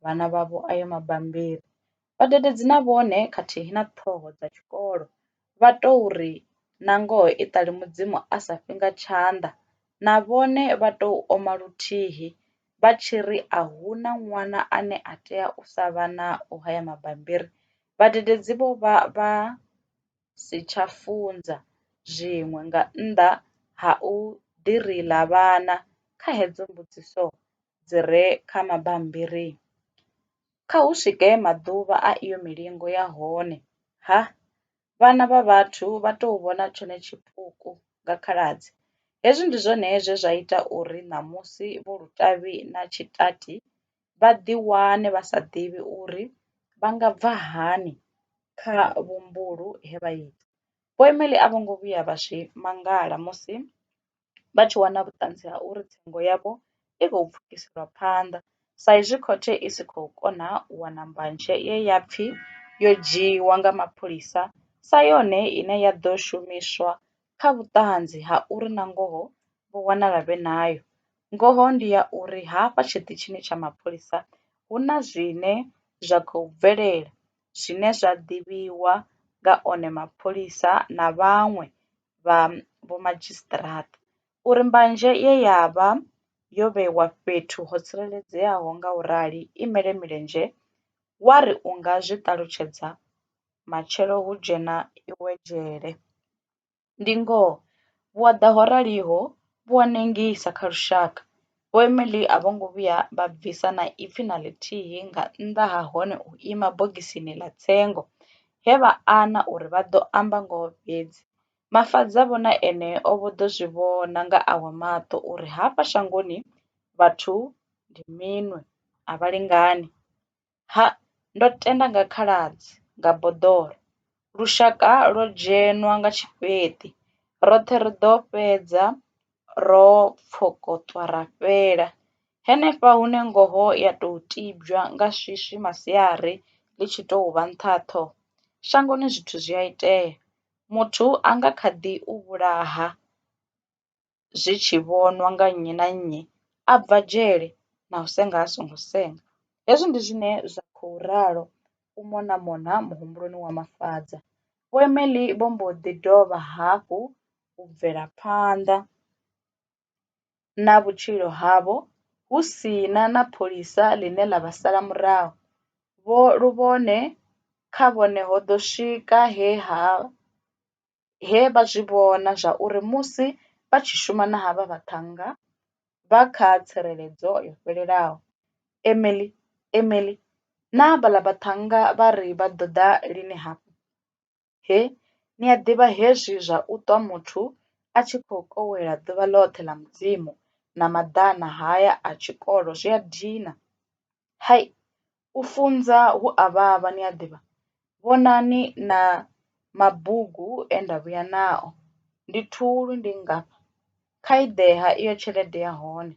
vhana vhavho ayo mabambiri. Vhadededzi na vhone khathihi na ṱhoho dza tshikolo vha tou ri na ngoho i ṱali Mudzimu a sa fhi nga tshanḓa, na vhone vha tou oma luthihi vha tshi ri a huna ṅwana ane a tea u sa vha nao haya mabambiri, vhadededzi vho vha si tsha funza zwiṅwe nga nnḓa ha u ḓirila vhana kha hedzo mbudziso dzi re kha mabambiri. Kha hu swike maḓuvha a iyo milingo ya hone, ha, vhana vha vhathu vha tou vhona tshone tshipuku nga khaladzi. Hezwi ndi zwone zwe zwa ita uri ṋamusi vho Lutavhi na Tshitati vha ḓiwane vha sa ḓivhi uri vha nga bva hani kha vhumbulu he vha ita. Vho Emily a vho ngo vhuya vha zwi mangala musi vha tshi wana vhuṱanzi ha uri tsengo yavho i khou pfukiseliwa phanḓa, sa izwi khothe i si khou kona u wana mbanzhe ye ya pfi yo dzhiiwa nga mapholisa sa yone ine ya ḓo shumiswa kha vhuṱanzi ha uri na ngoho vho wanala vhe nayo. Ngoho ndi ya uri hafha tshiṱitshini tsha mapholisa hu na zwine zwa khou bvelela zwine zwa ḓivhiwa nga one mapholisa na vhaṅwe vha vhomadzhisiṱiraṱa, uri mbanzhe ye ya vha yo vhewa fhethu ho tsireledzeaho ngaurali i mele milenzhe. Wa ri u nga zwi ṱalutshedza, matshelo hu dzhena iwe dzhele. Ndi ngoho vhuaḓa ho raliho vhu a nengisa kha lushaka. Vho Emily a vho ngo vhuya vha bvisa na ipfi na ḽithihi nga nnḓa ha hone u ima bogisini ḽa tsengo he vha ana uri vha ḓo amba ngoho fhedzi. Mafadzavho na eneo vho ḓo zwi vhona nga awa maṱo uri hafha shangoni vhathu ndi minwe, a vha lingani. Ha, ndo tenda nga khaladzi, nga boḓelo. Lushaka lwo dzhenwa nga tshifheṱi, roṱhe ri ḓo fhedza ro pfokotwa ra fhela, henefha hune ngoho ya tou tibywa nga swiswi masiari ḽi tshi tou vha nṱha ha ṱhoho. Shangoni zwithu zwi a itea, muthu a nga kha ḓi u vhulaha zwi tshi vhonwa nga nnyi na nnyi a bva dzhele na u senga a songo senga. Hezwi ndi zwine zwa khou ralo u mona mona muhumbuloni wa Mafadza. Vho Emily vho mbo ḓi dovha hafhu u bvela phanḓa na vhutshilo havho hu si na pholisa ḽine ḽa vha sala murahu. Vho luvhone kha vhone ho ḓo swika he vha zwi vhona zwa uri musi vha tshi shuma na havha vhaṱhannga vha kha tsireledzo yo fhelelaho. Emily, na vhaḽa vhaṱhannga vha ri vha ḓo ḓa lini hafhu? He, ni a ḓivha hezwi zwa u ṱwa muthu a tshi khou kowela ḓuvha ḽoṱhe ḽa Mudzimu na maḓana haya a tshikolo zwi a dina. Hai, u funza hu a vhavha ni a ḓivha. Vhonani na mabugu e nda vhuya nao, ndi thulu ndi ngafha. Khaiḓeha iyo tshelede ya hone,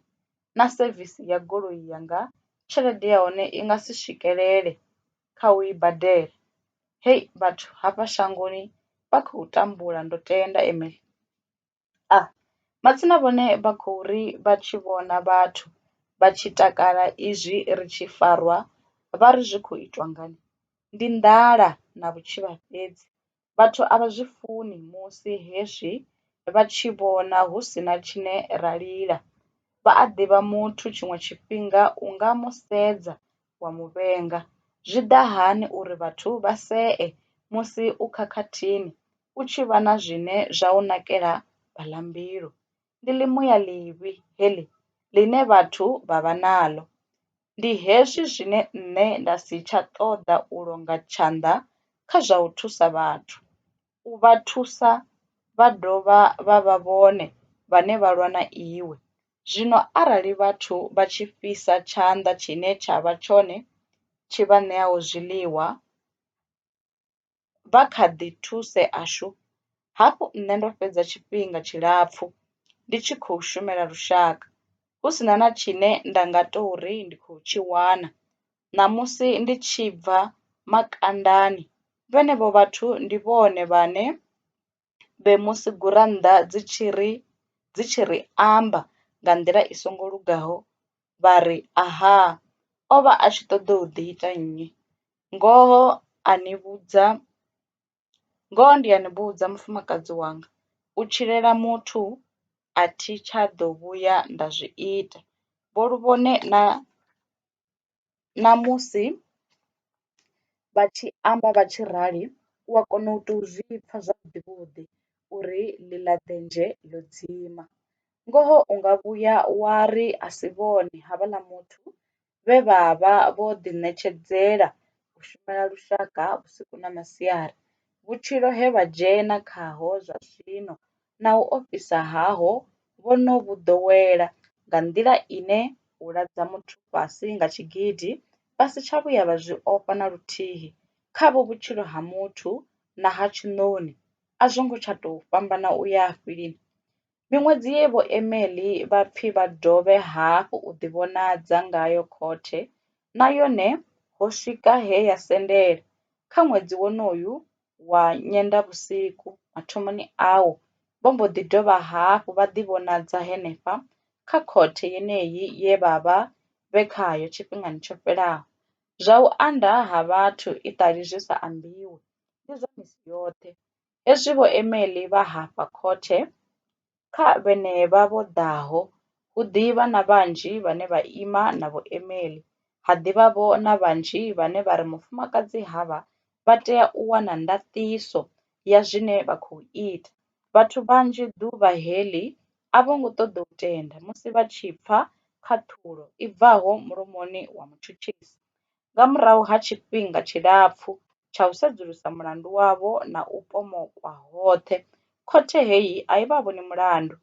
na sevisi ya goloi yanga tshelede ya hone i nga si swikelele kha u i badela. Hei, vhathu hafha shangoni vha khou tambula, ndo tenda Emily. Matsina vhone vha khou ri vha tshi vhona vhathu vha tshi takala izwi ri tshi farwa vha ri zwi khou itwa ngani? Ndi nḓala na vhutshivha fhedzi. Vhathu a vha zwi funi musi hezwi vha tshi vhona hu sina tshine ra lila. Vha a ḓivha muthu tshiṅwe tshifhinga u nga mu sedza wa muvhenga. Zwi ḓa hani uri vhathu vha see musi u khakhathini u tshi vha na zwine zwa u nakela vhaḽa mbilu? Ndi ḽimuya ḽivhi heḽi ḽine vhathu vha vha naḽo. Ndi hezwi zwine nṋe nda si tsha ṱoḓa u longa tshanḓa kha zwa u thusa vhathu, u vha thusa vha dovha vha vha vhone vhane vha lwa na iwe. Zwino arali vhathu vha tshi fhisa tshanḓa tshine tsha vha tshone tshi vha ṋeaho zwiḽiwa vha kha ḓi thusea shu, hafhu nṋe ndo fhedza tshifhinga tshilapfu ndi tshi khou shumela lushaka hu sina na tshine nda nga tou ri ndi khou tshi wana. Ṋamusi ndi tshi bva makandani, vhenevho vhathu ndi vhone vhane vhe musi gurannḓa dzi tshi ri amba nga nḓila i songo lugaho vha ri aha, o vha a tshi ṱoḓa u ḓiita nnyi. Ngoho ndi a ni vhudza mufumakadzi wanga, u tshilela muthu a thi tsha ḓo vhuya nda zwi ita. vho vhone na musi vha tshi amba vha tshi rali u a kona u tou zwi pfha zwavhuḓi vhuḓi uri ḽi ḽa denzhe ḽo dzima. Ngoho u nga vhuya wa ri a si vhone havhaḽa muthu vhe vha vha vho ḓiṋetshedzela u shumela lushaka vhusiku na masiari, vhutshilo he vha dzhena khaho zwa zwino na u ofhisa haho vho no vhu ḓowela nga nḓila ine u ladza muthu fhasi nga tshigidi vha si tsha vhuya vha zwi ofha na luthihi. Khavho vhutshilo ha muthu na ha tshiṋoni a zwo ngo tsha tou fhambana u ya fhi lini. Miṅwedzi ye vho Emily vha pfi vha dovhe hafhu u ḓivhonadza ngayo khothe na yone ho swika he ya sendela. Kha ṅwedzi wonoyu wa Nyendavhusiku mathomoni awo, vho mbo ḓi dovha hafhu vha ḓivhonadza henefha kha khothe yeneyi ye vha vha vhe khayo tshifhingani tsho fhelaho. Zwa u anda ha vhathu iṱali zwi sa ambiwi, ndi zwa misi yoṱhe. Hezwi vho Emily vha hafha khothe, kha vhenevha vho ḓaho, hu ḓivha na vhanzhi vhane vha ima na vho Emily, ha ḓivhavho na vhanzhi vhane vha ri mufumakadzi havha vha tea u wana ndaṱiso ya zwine vha khou ita. Vhathu vhanzhi ḓuvha heḽi a vho ngo ṱoḓa u tenda musi vha tshi pfa khaṱhulo i bvaho mulomoni wa mutshutshisi. Nga murahu ha tshifhinga tshilapfu tsha u sedzulusa mulandu wavho na u pomokwa hoṱhe, khothe heyi a i vha vhoni mulandu.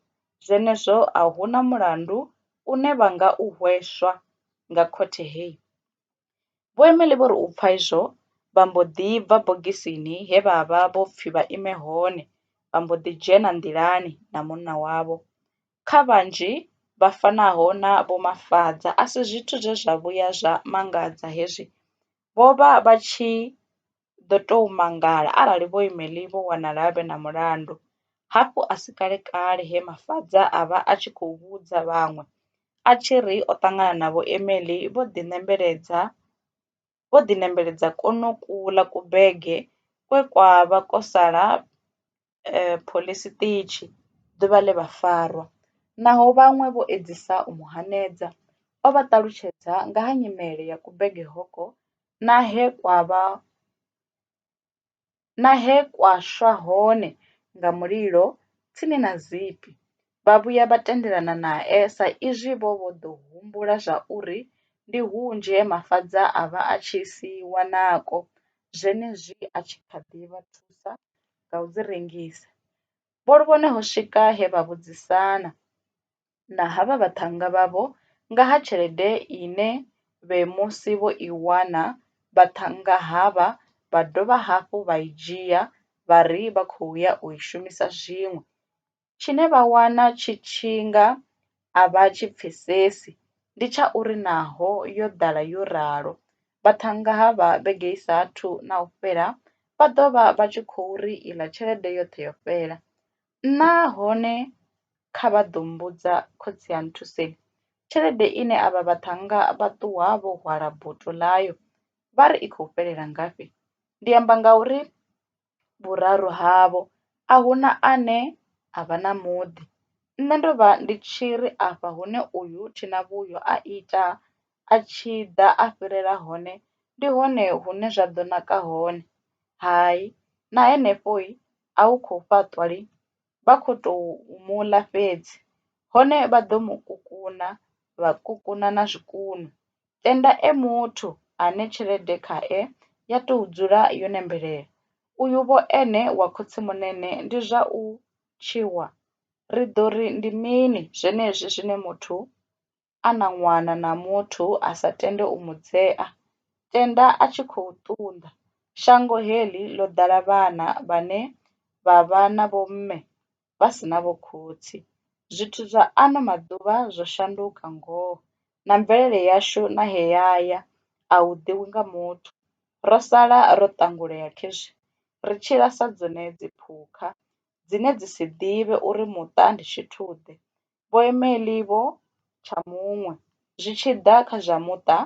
Zwenezwo a hu na mulandu une vha nga u hweswa nga khothe heyi. Vho Emily vho ri u pfa izwo, vha mbo ḓi bva bogisini he vha vha vho pfi vha ime hone vha mbo ḓi dzhena nḓilani na munna wavho. Kha vhanzhi vha fanaho na Vho Mafadza a si zwithu zwe zwa vhuya zwa mangadza hezwi. Vho vha vha tshi ḓo tou mangala arali Vho Emily vho wanala vhe na mulandu. Hafhu a si kalekale he Mafadza a vha a tshi khou vhudza vhaṅwe a tshi ri o ṱangana na Vho Emily vho ḓinembeledza konokula kubege kwe kwa vha ko sala poḽisiṱitshi ḓuvha ḽe vha farwa. Naho vhaṅwe vho edzisa u mu hanedza, o vha ṱalutshedza nga ha nyimele ya kubege hoko na he kwa swa hone nga mulilo tsini na zipi. Vha vhuya vha tendelana nae sa izwi vho ḓo humbula zwa uri ndi hunzhi he Mafadza a vha a tshi si wanako zwenezwi a tshi kha ḓi vha thusa nga u dzi rengisa. Vho ri vhone ho swika he vha vhudzisana na havha vhaṱhannga vhavho nga ha tshelede ine vhe musi vho i wana vhaṱhannga havha vha dovha hafhu vha i dzhia vha ri vha khou ya u i shumisa zwiṅwe. Tshine vha wana tshi nga a vha tshi pfesesi ndi tsha uri naho yo ḓala yo ralo, vhaṱhannga havha vhege i saathu na u fhela vha ḓo vha vha tshi khou ri iḽa tshelede yoṱhe yo fhela. Nahone kha vha ḓo mbudza khotsi ya nthuseni, tshelede ine avha vhaṱhannga vha ṱuwa vho hwala boto ḽayo vha ri i khou fhelela ngafhi? Ndi amba ngauri vhuraru havho a huna ane a vha na muḓi. Nṋe ndo vha ndi tshi ri afha hune uyu thina vhuyo a ita a tshi ḓa a fhirela hone ndi hone hune zwa ḓo naka hone. Hai, na henefho a hu khou fhaṱwa vha khou tou muḽa fhedzi, hone vha ḓo mu kukuna vha kukuna na zwikunwe. Tenda muthu ane tshelede khae ya tou dzula yo nembelela. Uyu vho ene wa khotsimunene ndi zwa u tshiwa, ri ḓo ri ndi mini zwenezwi zwine muthu a na ṅwana na muthu a sa tende u mu dzea, tenda a tshi khou ṱunḓa. Shango heḽi ḽo ḓala vhana vhane vha vha na vho mme vha si na vho khotsi. Zwithu zwa ano maḓuvha zwo shanduka ngoho, na mvelele yashu na heyaya a hu ḓiwi nga muthu. Ro sala ro ṱangulea khezwi, ri tshila sa dzone dziphukha dzine dzi si ḓivhe uri muṱa ndi tshithuḓe. Vho Emily vho tsha muṅwe zwi tshi ḓa kha zwa muṱa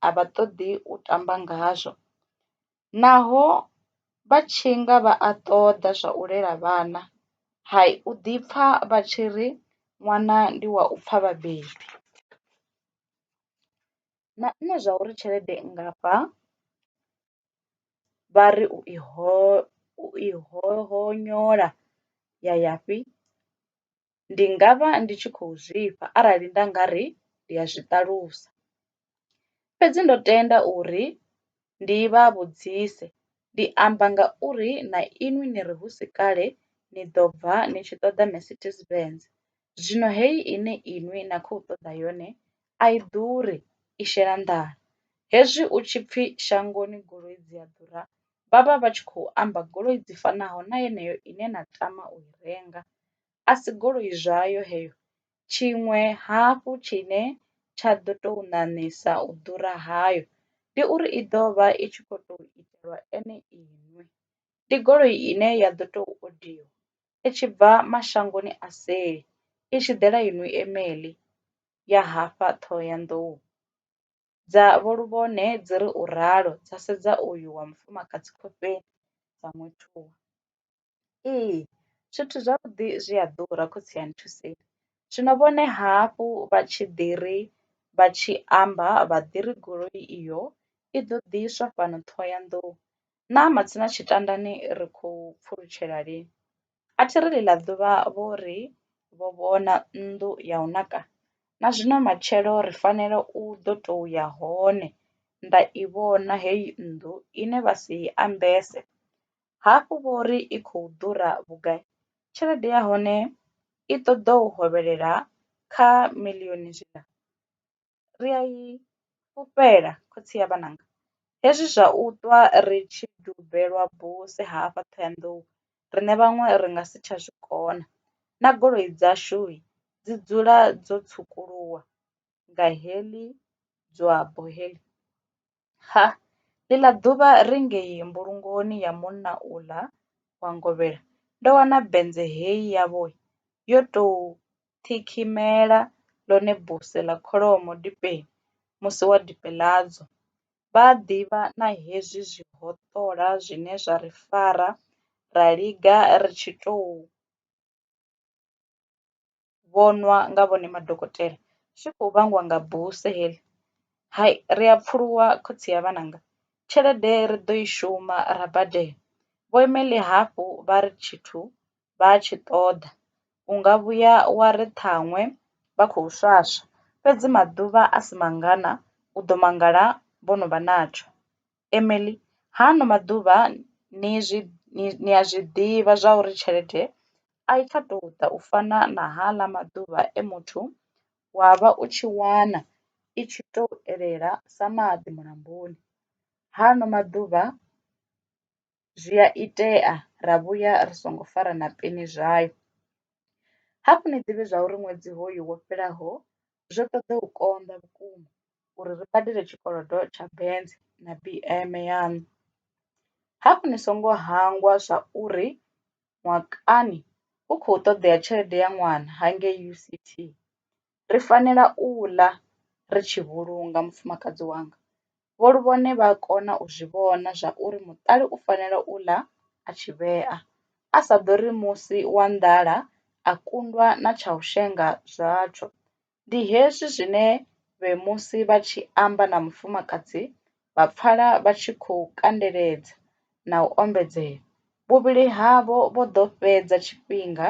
a vha ṱoḓi u tamba ngazwo. Naho vha tshi nga vha a ṱoḓa zwa u lela vhana, hai u ḓi pfa vha tshi ri ṅwana ndi wa u pfa vhabebi. na nṋe zwa uri tshelede nngafha vha ri u i honyola ya yafhi, ndi nga vha ndi tshi khou zwifha arali nda nga ri ndi a zwi ṱalusa. Fhedzi ndo tenda uri ndi vha vhudzise, ndi amba ngauri na inwi ni ri hu si kale ni ḓo bva ni tshi ṱoḓa Mercedes Benz, zwino heyi ine inwi na khou ṱoḓa yone a i ḓuri, i shela nḓala. Hezwi u tshi pfhi shangoni goloi dzi a ḓura, vhavha vha tshi khou amba goloi dzi fanaho na yeneyo ine na tama u i renga, a si goloi zwayo heyo. Tshiṅwe hafhu tshine tsha ḓo tou ṋaṋisa u ḓura hayo ndi uri i ḓo vha i tshi khou tou itelwa ene iṋe, ndi goloi ine ya ḓo tou odiwa i tshi bva mashangoni a seli i tshi ḓela inwi emeḽi ya hafha Ṱhohoyanḓou, dza vho Luvhone dzi ri u ralo dza sedza uyu wa mufumakadzi khofheni dza ṅwethuwa. Ee, zwithu zwavhuḓi zwi a ḓura khotsi a nthuseni. Zwino vhone hafhu vha tshi ḓi ri vha tshi amba vha ḓi ri goloi iyo i ḓo ḓiswa fhano Ṱhohoyanḓou, na matsina tshitandani ri khou pfulutshela lini, a thi ri ḽiḽa ḓuvha vho ri vho vhona nnḓu ya u naka, na zwino matshelo ri fanela u ḓo tou ya hone nda i vhona heyi nnḓu ine vha si i ambese. Hafhu vho ri i khou ḓura vhugai, tshelede ya hone i ṱoḓa u hovhelela kha miḽioni zwiḽa, ri a i fhufhela khotsi ya vhananga. Hezwi zwa u ṱwa ri tshi dubelwa buse hafha Ṱhohoyanḓou, riṋe vhaṅwe ri nga si tsha zwikona, na goloi dzashu dzi dzula dzo tswukuluwa nga heḽi dzwabbo heḽi. Ha, ḽiḽa ḓuvha ri ngei mbulungoni ya munna uḽa wa Ngovhela, ndo wana benze heyi yavho yo tou ṱhikhimela ḽone buse ḽa kholomo dipeni musi wa dipe ḽadzo. Vha a ḓivha na hezwi zwihoṱola zwine zwa ri fara ra liga ri tshi tou vhonwa nga vhone madokotela, zwi khou vhangwa nga buse heḽi. Hai, ri a pfuluwa khotsi ya vhananga, tshelede ri ḓo i shuma ra badela. Vho Emily hafhu vha ri tshithu vha tshi ṱoḓa, u nga vhuya wa ri ṱhaṅwe vha khou swaswa, fhedzi maḓuvha a si mangana u ḓo mangala vho no vha natsho. Emily, hano maḓuvha ni a zwi ḓivha zwa uri tshelede a i tsha tou ḓa u fana na haḽa maḓuvha e muthu wa vha u tshi wana i tshi tou elela sa maḓi mulamboni. Hano maḓuvha zwi a itea ra vhuya ri songo fara na peni zwayo. Hafhu ni ḓivhe zwa uri ṅwedzi hoyu wo fhelaho zwo ṱoḓa u konḓa vhukuma uri ri badele tshikolodo tsha Benz na BM yaṋu. Hafhu ni songo hangwa zwa uri ṅwakani hu khou ṱoḓea tshelede ya ṅwana hangei UCT. Ri fanela u ḽa ri tshi vhulunga mufumakadzi wanga. Vho Luvhone vha kona u zwi vhona zwa uri muṱani u fanela u ḽa a tshi vhea, a sa ḓo ri musi wa nḓala a kundwa na tsha u shenga zwatsho. Ndi hezwi zwine vhe musi vha tshi amba na mufumakadzi vha pfala vha tshi khou kandeledza na u ombedzela, vhuvhili havho vho ḓo fhedza tshifhinga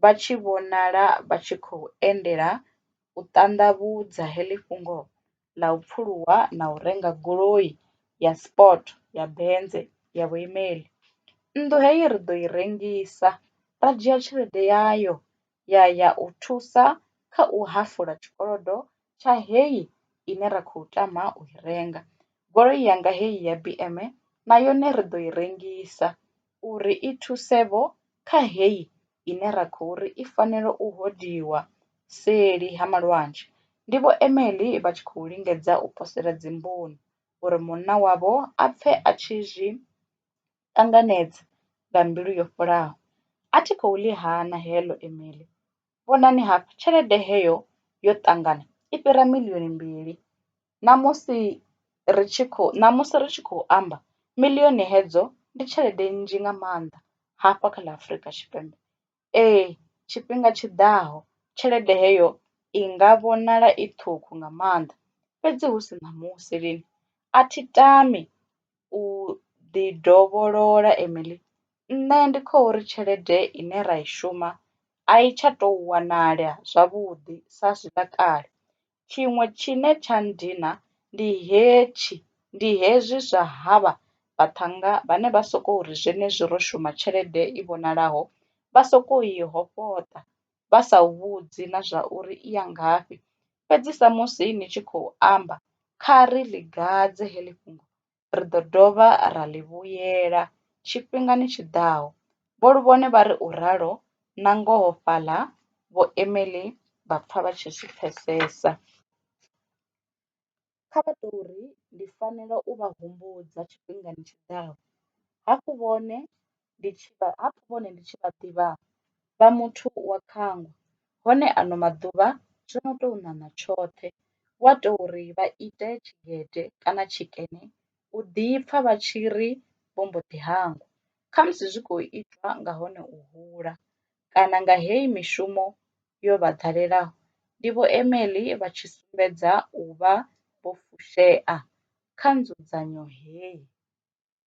vha tshi vhonala vha tshi khou endela u ṱanḓavhudza heḽi fhungo ḽa u pfuluwa na u renga goloi ya sport ya Benz ya Vho Emily. Nnḓu heyi ri ḓo i rengisa ra dzhia tshelede yayo ya u thusa kha u hafula tshikolodo tsha heyi ine ra khou tama u i renga. Goloi yanga heyi ya BM na yone ri ḓo i rengisa uri i thusevho kha heyi ine ra khou ri i fanela u hodiwa seli ha malwanzhe. Ndi Vho Emily vha tshi khou lingedza u posela dzimboni uri munna wavho a pfe a tshi zwi ṱanganedza nga mbilu yo fholaho. A thi khou ḽi hana heḽo Emily, vhonani hafha tshelede heyo yo ṱangana i fhira miḽioni 2. Ṋamusi ri tshi khou amba miḽioni hedzo ndi tshelede nnzhi nga maanḓa hafha kha ḽa Afrika Tshipembe. Ee, tshifhinga tshiḓaho tshelede heyo i nga vhonala i ṱhukhu nga maanḓa, fhedzi hu si ṋamusi lini a thi tami u ḓi dovholola Emily, nṋe ndi khou ri tshelede ine ra i shuma a i tsha tou wanala zwavhuḓi sa zwiḽa kale. Tshiṅwe tshine tsha ndina ndi hezwi zwa havha vhaṱhannga vhane vha sokou ri zwenezwi ro shuma tshelede i vhonalaho vha sokou i hofhoṱa vha sa vhudzi na zwa uri i ya ngafhi, fhedzi sa musi ni tshi khou amba kha ri ḽi gadze heḽi fhungo ri ḓo dovha ra ḽi vhuyela tshifhingani tshi ḓaho. Vho Luvhone vha ri u ralo na ngoho fhaḽa Vho Emily vha pfa vha tshi zwi pfesesa. Kha vha tou ri ndi fanela u vha humbudza tshifhingani tshiḓaho hafhu vhone ndi tshi vha ḓivha vha muthu wa khangwa hone ano maḓuvha zwo no tou ṋaṋa tshoṱhe wa tou ri vha ite tshigede kana tshikene u ḓi pfa vha tshi ri vho mbo ḓi hangwa, khamusi zwi khou itwa nga hone u hula kana nga heyi mishumo yo vha ḓalelaho. Ndi Vho Emily vha tshi sumbedza u vha vho fushea kha nzudzanyo heyi.